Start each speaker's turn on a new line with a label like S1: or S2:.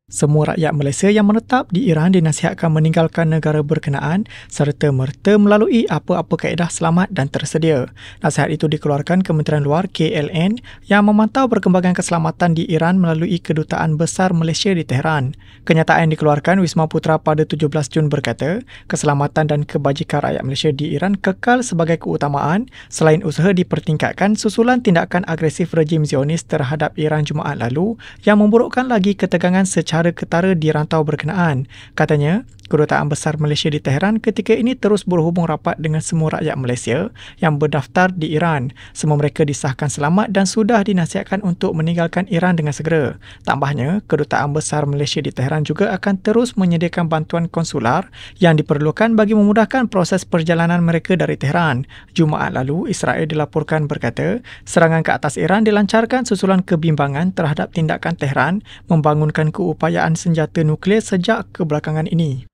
S1: Semua rakyat Malaysia yang menetap di Iran dinasihatkan meninggalkan negara berkenaan serta merta melalui apa-apa kaedah selamat dan tersedia. Nasihat itu dikeluarkan Kementerian Luar KLN yang memantau perkembangan keselamatan di Iran melalui Kedutaan Besar Malaysia di Tehran. Kenyataan dikeluarkan Wisma Putra pada 17 Jun berkata, keselamatan dan kebajikan rakyat Malaysia di Iran kekal sebagai keutamaan selain usaha dipertingkatkan susulan tindakan agresif rejim Zionis terhadap Iran Jumaat lalu yang memburukkan lagi ketegangan secara ketara di rantau berkenaan. Katanya, Kedutaan Besar Malaysia di Tehran ketika ini terus berhubung rapat dengan semua rakyat Malaysia yang berdaftar di Iran. Semua mereka disahkan selamat dan sudah dinasihatkan untuk meninggalkan Iran dengan segera. Tambahnya, Kedutaan Besar Malaysia di Tehran juga akan terus menyediakan bantuan konsular yang diperlukan bagi memudahkan proses perjalanan mereka dari Tehran. Jumaat lalu, Israel dilaporkan berkata, serangan ke atas Iran dilancarkan susulan kebimbangan terhadap tindakan Tehran membangunkan keupayaan senjata nuklear sejak kebelakangan ini.